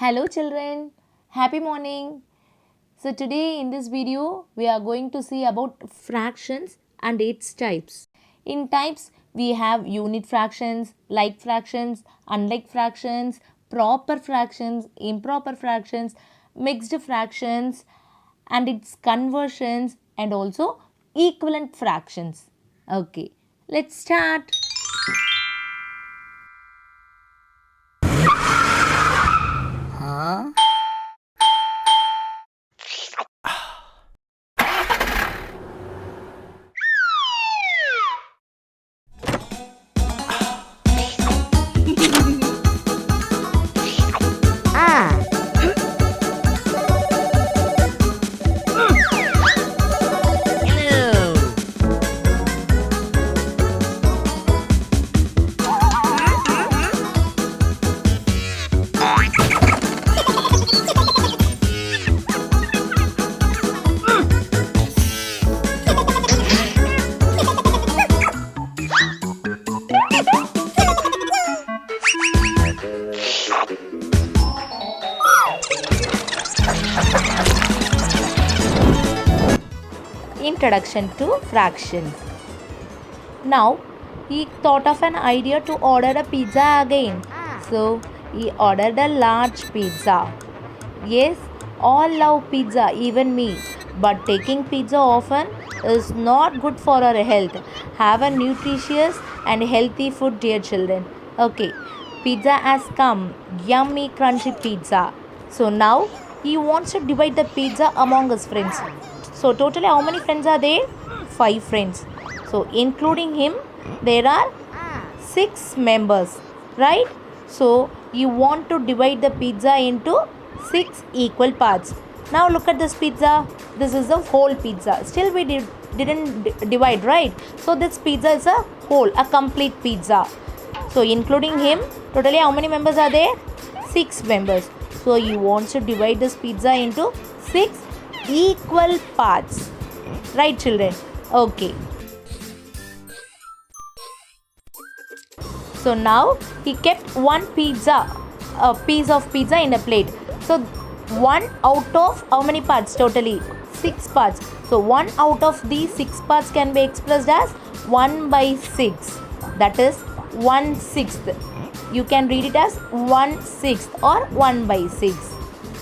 Hello children, happy morning. So today in this video we are going to see about fractions and its types. In types we have unit fractions, like fractions, unlike fractions, proper fractions, improper fractions, mixed fractions and its conversions and also equivalent fractions. Okay, let's start. Introduction to fractions. Now he thought of an idea to order a pizza again. So he ordered a large pizza. Yes, all love pizza, even me. But taking pizza often is not good for our health. Have a nutritious and healthy food, dear children. Okay, pizza has come. Yummy, crunchy pizza. So now he wants to divide the pizza among his friends. So totally how many friends are there? 5 friends. So including him, there are 6 members, right? So you want to divide the pizza into 6 equal parts. Now look at this pizza. This is a whole pizza. Still we didn't divide, right? So this pizza is a whole, a complete pizza. So including him, totally how many members are there? 6 members. So you want to divide this pizza into 6 equal parts. Right children? Okay. So now he kept one pizza, a piece of pizza in a plate. So 1 out of how many parts totally? 6 parts. So 1 out of these 6 parts can be expressed as 1 by 6. That is 1/6. You can read it as 1/6 or 1 by 6.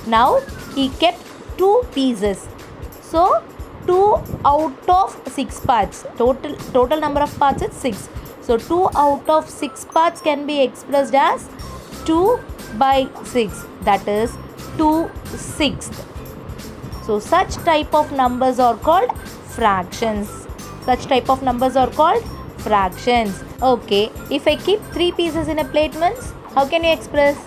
Now he kept 2 pieces. So 2 out of 6 parts. Total number of parts is 6. So 2 out of 6 parts can be expressed as 2 by 6. That is 2/6. So such type of numbers are called fractions. Such type of numbers are called fractions. Okay, if I keep 3 pieces in a plate means, how can you express?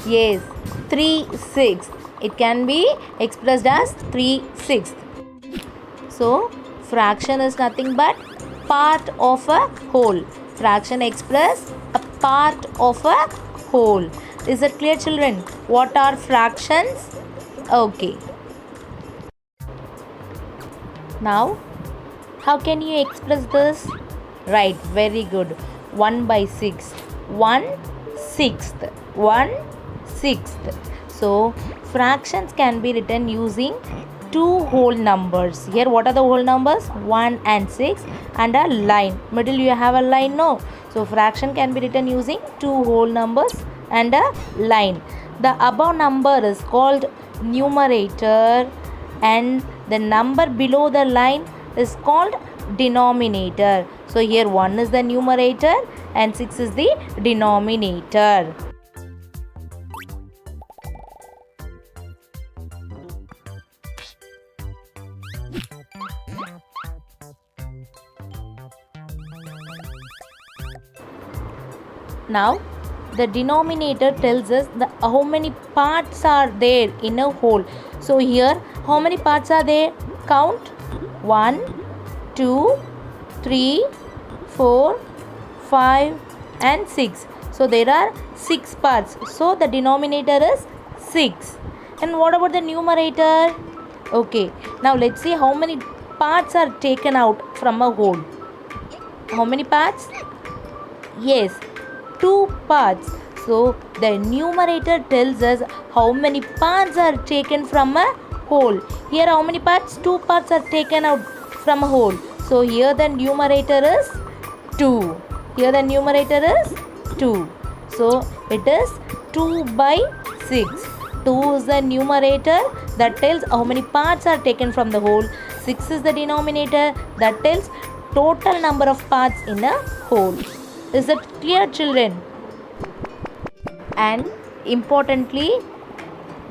Yes, 3/6. It can be expressed as 3/6. So fraction is nothing but part of a whole. Fraction express a part of a whole. Is it clear children? What are fractions? Okay. Now how can you express this? Right, very good. 1 by 6. 1/6. 1/6. So fractions can be written using 2 whole numbers. Here what are the whole numbers? 1 and 6 and a line. Middle you have a line, no? So fraction can be written using 2 whole numbers and a line. The above number is called numerator and the number below the line is called denominator. So here 1 is the numerator and 6 is the denominator. Now the denominator tells us how many parts are there in a whole. So here how many parts are there? Count. 1, 2, 3, 4, 5 and 6. So there are 6 parts. So the denominator is 6. And what about the numerator? Okay, now let's see how many parts are taken out from a whole. How many parts? Yes, 2 parts. So the numerator tells us how many parts are taken from a whole. Here how many parts? 2 parts are taken out from a whole. So here the numerator is 2. Here the numerator is 2. So it is 2 by 6. 2 is the numerator that tells how many parts are taken from the whole. 6 is the denominator that tells total number of parts in a whole. Is it clear, children? And importantly,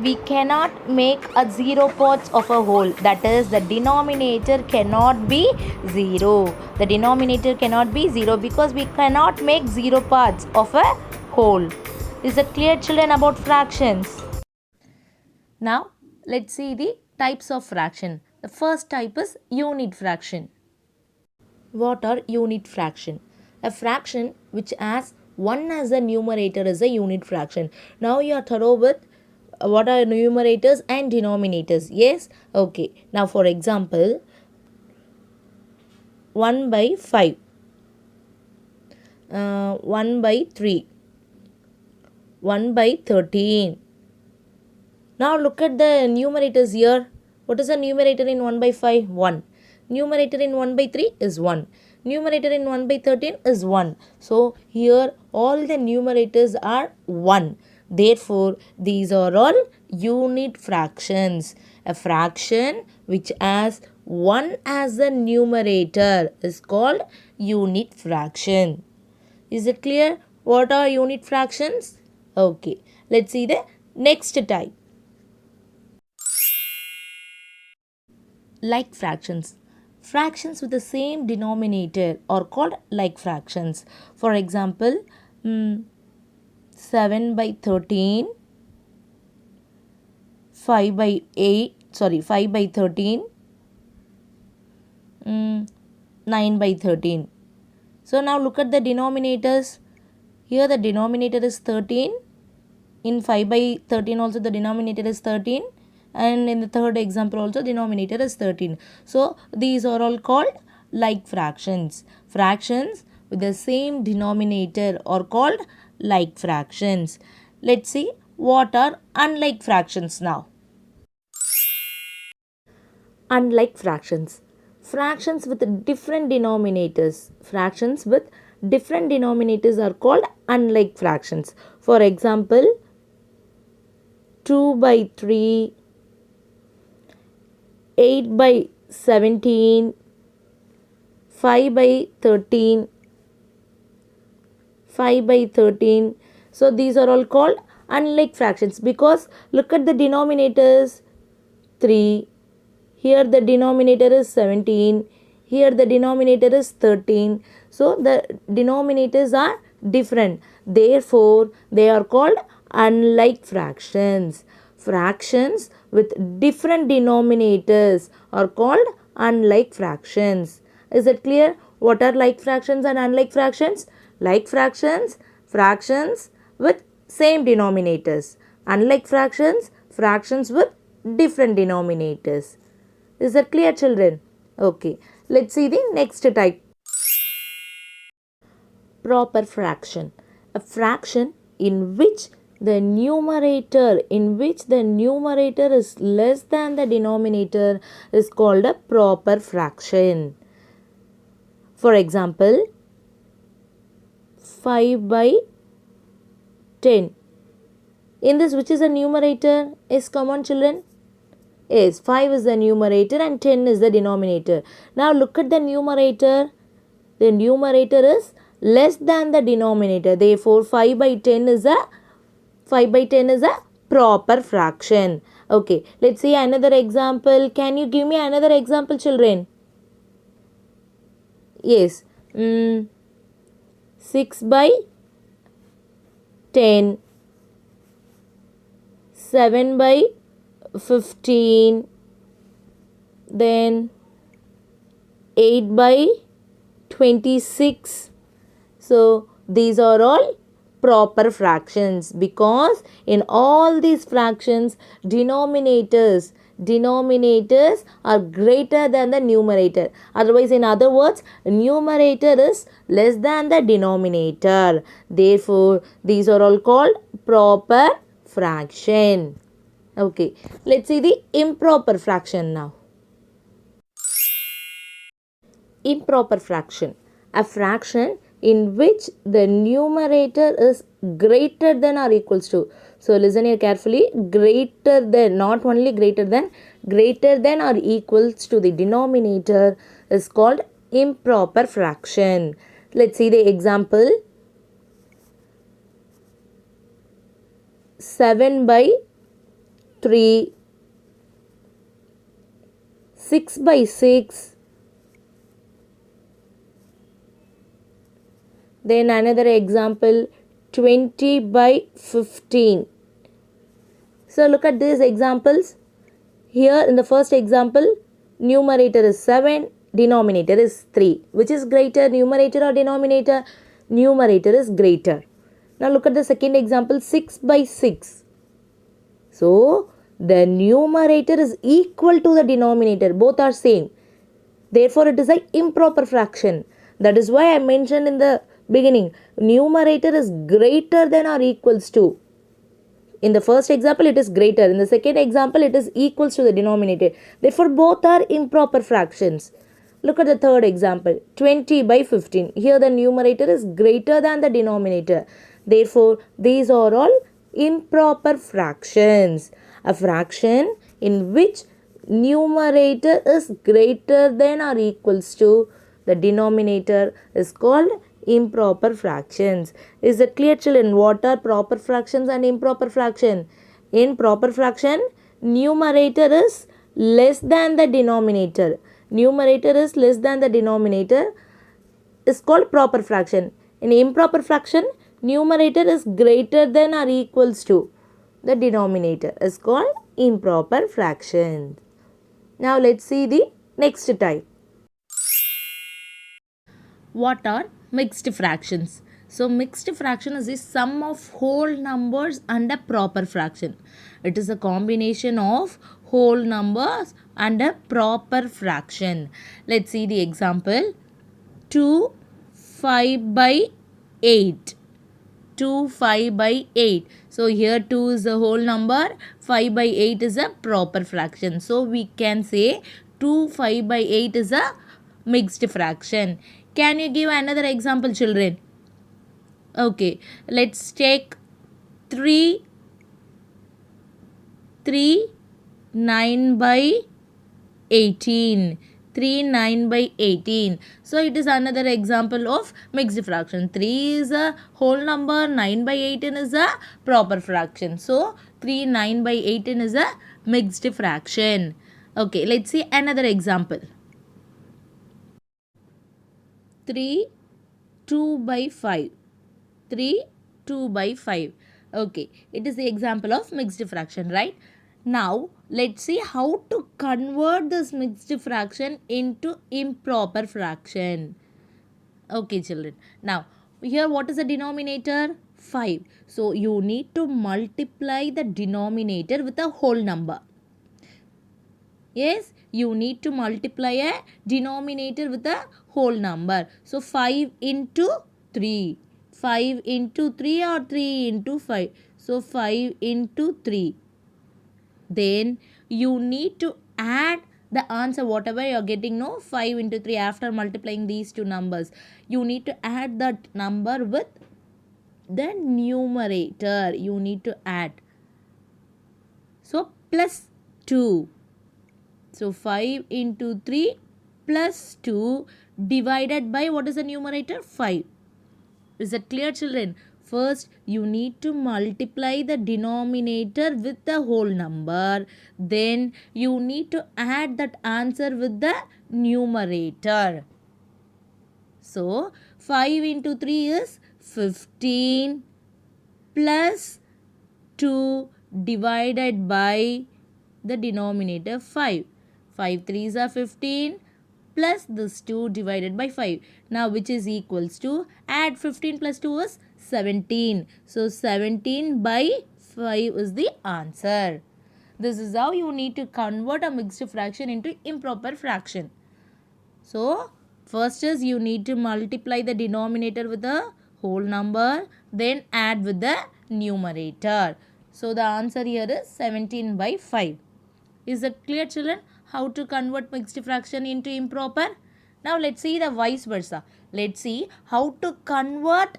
we cannot make a 0 parts of a whole. That is, the denominator cannot be 0. The denominator cannot be 0 because we cannot make 0 parts of a whole. Is it clear, children, about fractions? Now let's see the types of fraction. The first type is unit fraction. What are unit fraction? A fraction which has 1 as a numerator is a unit fraction. Now you are thorough with what are numerators and denominators. Yes? Okay. Now for example, 1 by 5, 1 by 3, 1 by 13. Now look at the numerators here. What is the numerator in 1 by 5? 1. Numerator in 1 by 3 is 1. Numerator in 1 by 13 is 1. So here all the numerators are 1. Therefore, these are all unit fractions. A fraction which has 1 as a numerator is called unit fraction. Is it clear? What are unit fractions? Okay. Let's see the next type. Like fractions. Fractions with the same denominator are called like fractions. For example, 7 by 13, 5 by 13, 9 by 13. So now look at the denominators. Here the denominator is 13. In 5 by 13 also the denominator is 13. And in the third example also denominator is 13. So these are all called like fractions. Fractions with the same denominator are called like fractions. Let's see what are unlike fractions now. Unlike fractions. Fractions with different denominators. Fractions with different denominators are called unlike fractions. For example, 2 by 3, 8 by 17, 5 by 13, 5 by 13. So these are all called unlike fractions because look at the denominators. 3. Here the denominator is 17. Here the denominator is 13. So the denominators are different. Therefore, they are called unlike fractions. Fractions with different denominators are called unlike fractions. Is it clear? What are like fractions and unlike fractions? Like fractions, fractions with same denominators. Unlike fractions, fractions with different denominators. Is that clear, children? Okay. Let's see the next type. Proper fraction. A fraction in which the numerator is less than the denominator is called a proper fraction. For example, 5 by 10. In this, which is a numerator? Yes, come on, children. Yes, 5 is the numerator and 10 is the denominator. Now look at the numerator. The numerator is less than the denominator. Therefore, 5 by 10 is a proper fraction. Okay, let's see another example. Can you give me another example, children? Yes. 6 by 10, 7 by 15, then 8 by 26. So these are all proper fractions because in all these fractions denominators denominators are greater than the numerator. Otherwise, in other words, numerator is less than the denominator. Therefore, these are all called proper fraction. Okay, let's see the improper fraction now. Improper fraction, a fraction in which the numerator is greater than or equals to. So listen here carefully, greater than, not only greater than or equals to the denominator is called improper fraction. Let's see the example. 7 by 3, 6 by 6, then another example 20 by 15. So look at these examples. Here in the first example, numerator is 7, denominator is 3. Which is greater, numerator or denominator? Numerator is greater. Now look at the second example, 6 by 6. So the numerator is equal to the denominator. Both are same. Therefore, it is an improper fraction. That is why I mentioned in the beginning, numerator is greater than or equals to. In the first example, it is greater. In the second example, it is equals to the denominator. Therefore, both are improper fractions. Look at the third example, 20 by 15. Here the numerator is greater than the denominator. Therefore, these are all improper fractions. A fraction in which numerator is greater than or equals to the denominator is called improper fractions. Is it clear, children? What are proper fractions and improper fraction? In proper fraction, numerator is less than the denominator. Numerator is less than the denominator is called proper fraction. In improper fraction, numerator is greater than or equals to the denominator is called improper fraction. Now let's see the next type. What are mixed fractions? So mixed fraction is the sum of whole numbers and a proper fraction. It is a combination of whole numbers and a proper fraction. Let's see the example. 2 5 by 8. 2 5 by 8. So here 2 is a whole number, 5 by 8 is a proper fraction. So we can say 2 5 by 8 is a mixed fraction. Can you give another example, children? Okay, let's take 3 9 by 18. 3 9 by 18. So it is another example of mixed fraction. 3 is a whole number, 9 by 18 is a proper fraction. So 3 9 by 18 is a mixed fraction. Okay, let's see another example. 3 2 by 5. 3 2 by 5. Okay, it is the example of mixed fraction, right? Now let's see how to convert this mixed fraction into improper fraction. Okay, children. Now here what is the denominator? 5. So you need to multiply the denominator with a whole number. Yes, you need to multiply a denominator with a whole number. So 5 into 3. 5 into 3 or 3 into 5. So 5 into 3. Then you need to add the answer whatever you are getting, no, 5 into 3 after multiplying these two numbers. You need to add that number with the numerator. You need to add. So plus 2. So 5 into 3 plus 2 divided by what is the numerator? 5. Is that clear, children? First, you need to multiply the denominator with the whole number. Then, you need to add that answer with the numerator. So, 5 into 3 is 15 plus 2 divided by the denominator 5. 5 3s are 15 plus this 2 divided by 5. Now, which is equals to, add 15 plus 2 is 17. So 17 by 5 is the answer. This is how you need to convert a mixed fraction into improper fraction. So, first is you need to multiply the denominator with the whole number, then add with the numerator. So, the answer here is 17 by 5. Is that clear, children? How to convert mixed fraction into improper? Now, let's see the vice versa. Let's see how to convert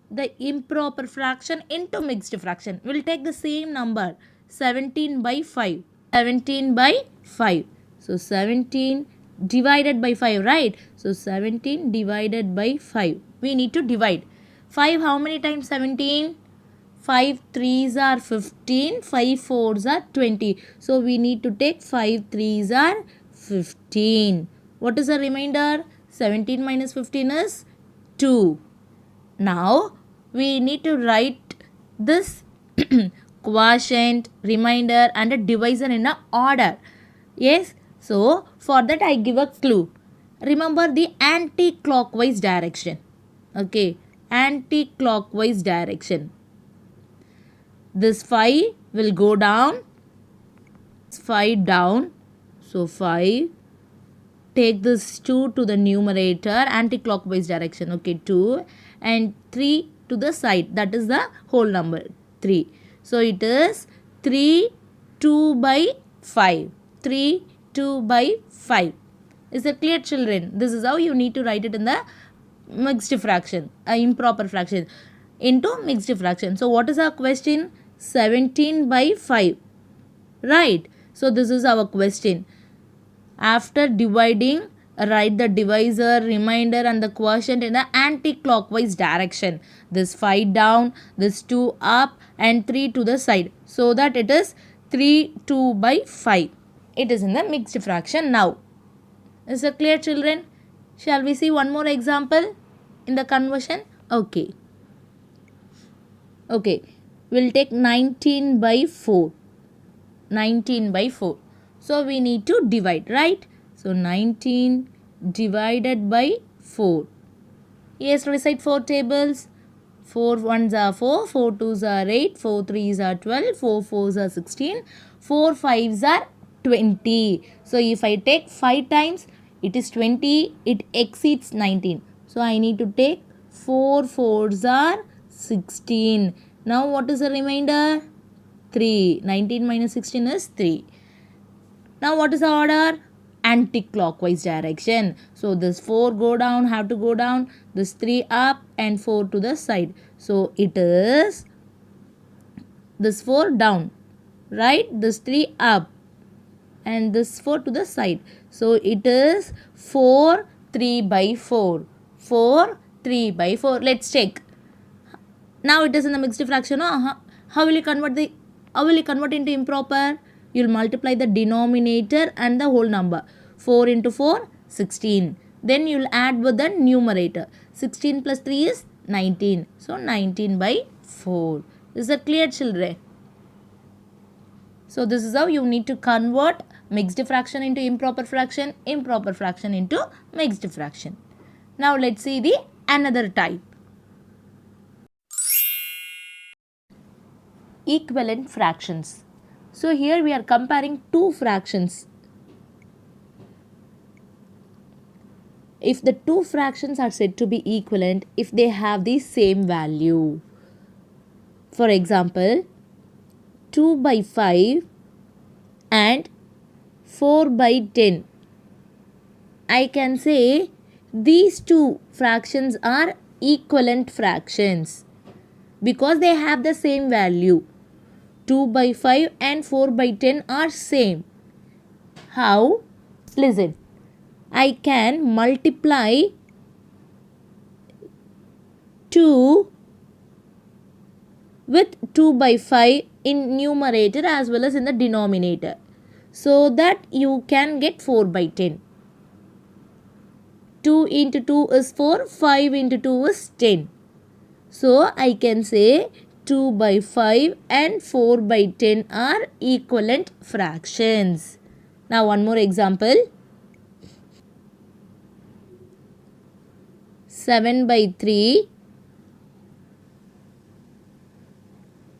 the improper fraction into mixed fraction. We'll take the same number, 17 by 5. 17 by 5. So, 17 divided by 5, right? So, 17 divided by 5. We need to divide. 5 how many times 17? 5 3s are 15, 5 4s are 20. So, we need to take 5 3s are 15. What is the remainder? 17 minus 15 is 2. Now, we need to write this quotient, remainder and a divisor in a order. Yes, so for that I give a clue. Remember the anti-clockwise direction. Okay, anti-clockwise direction. This 5 will go down, 5 down. So 5, take this 2 to the numerator, anti-clockwise direction. Okay, 2 and 3 to the side, that is the whole number 3. So it is 3 2 by 5. 3 2 by 5. Is that clear, children? This is how you need to write it in the mixed fraction, improper fraction into mixed fraction. So what is our question? 17 by 5. Right. So this is our question. After dividing, write the divisor, remainder and the quotient in the anti-clockwise direction. This 5 down, this 2 up and 3 to the side. So that it is 3 2 by 5. It is in the mixed fraction now. Is it clear, children? Shall we see one more example in the conversion? Okay. Okay. We'll take 19 by 4. 19 by 4. So we need to divide, right? So 19 divided by 4. Yes, recite 4 tables. 4 1s are 4, 4 2s are 8, 4 3s are 12, 4 4s are 16, 4 5s are 20. So if I take 5 times, it is 20, it exceeds 19. So I need to take 4 4s are 16. Now what is the remainder? 3. 19 minus 16 is 3. Now what is the order? Anti-clockwise direction. So this 4 go down, have to go down. This 3 up and 4 to the side. So it is this 4 down. Right? This 3 up. And this 4 to the side. So it is 4 3 by 4. 4 3 by 4. Let's check. Now it is in the mixed fraction. How will you convert into improper? You'll multiply the denominator and the whole number. 4 into 4, 16. Then you'll add with the numerator. 16 plus 3 is 19. So 19 by 4. Is that clear, children? So this is how you need to convert mixed fraction into improper fraction into mixed fraction. Now let's see the another type. Equivalent fractions. So here we are comparing two fractions. If the two fractions are said to be equivalent if they have the same value. For example, 2 by 5 and 4 by 10. I can say these two fractions are equivalent fractions because they have the same value. 2 by 5 and 4 by 10 are same. How? Listen. I can multiply 2 with 2 by 5 in numerator as well as in the denominator. So that you can get 4 by 10. 2 into 2 is 4, 5 into 2 is 10. So I can say 2 by 5 and 4 by 10 are equivalent fractions. Now one more example. 7 by 3,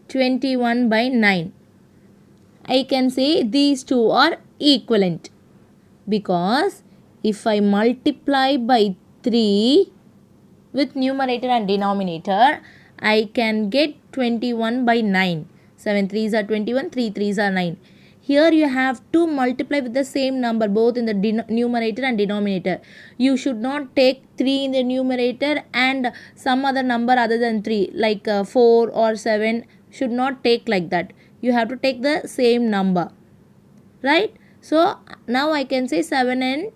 21 by 9. I can say these two are equivalent, because if I multiply by 3 with numerator and denominator, I can get 21 by 9. 7 3s are 21, 3 3s are 9. Here you have to multiply with the same number both in the numerator and denominator. You should not take 3 in the numerator and some other number other than 3 like 4 or 7. Should not take like that. You have to take the same number, right? So now I can say 7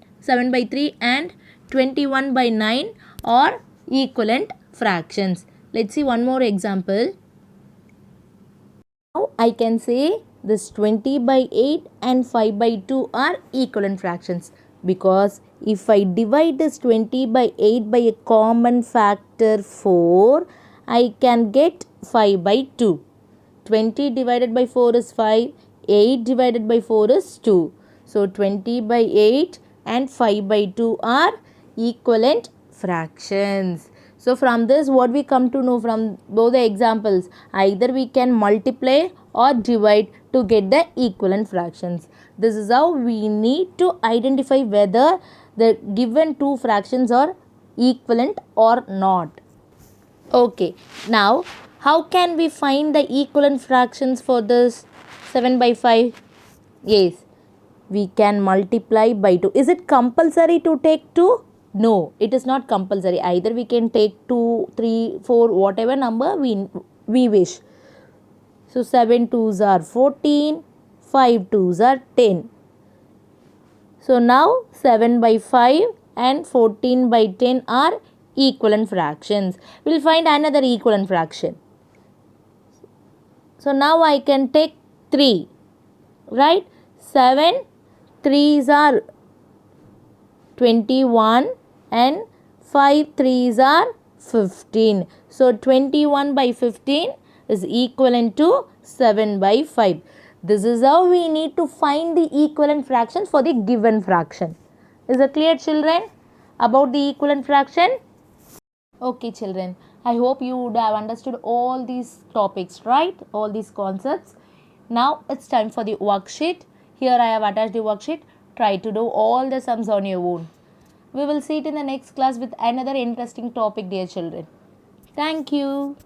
by 3 and 21 by 9 are equivalent fractions. Let's see one more example. Now I can say this 20 by 8 and 5 by 2 are equivalent fractions, because if I divide this 20 by 8 by a common factor 4, I can get 5 by 2. 20 divided by 4 is 5, 8 divided by 4 is 2. So 20 by 8 and 5 by 2 are equivalent fractions. So from this, what we come to know from both the examples, either we can multiply or divide to get the equivalent fractions. This is how we need to identify whether the given two fractions are equivalent or not. Okay, now how can we find the equivalent fractions for this 7 by 5? Yes, we can multiply by 2. Is it compulsory to take 2? No, it is not compulsory. Either we can take 2, 3, 4, whatever number we wish. So 7 2s are 14, 5 2s are 10. So now 7 by 5 and 14 by 10 are equivalent fractions. We will find another equivalent fraction. So now I can take 3, right? 7 3s are 21 and 5 3s are 15. So 21 by 15 is equivalent to 7 by 5. This is how we need to find the equivalent fractions for the given fraction. Is it clear, children, about the equivalent fraction? Okay, children, I hope you would have understood all these topics, right? All these concepts. Now it's time for the worksheet. Here I have attached the worksheet. Try to do all the sums on your own. We will see it in the next class with another interesting topic, dear children. Thank you.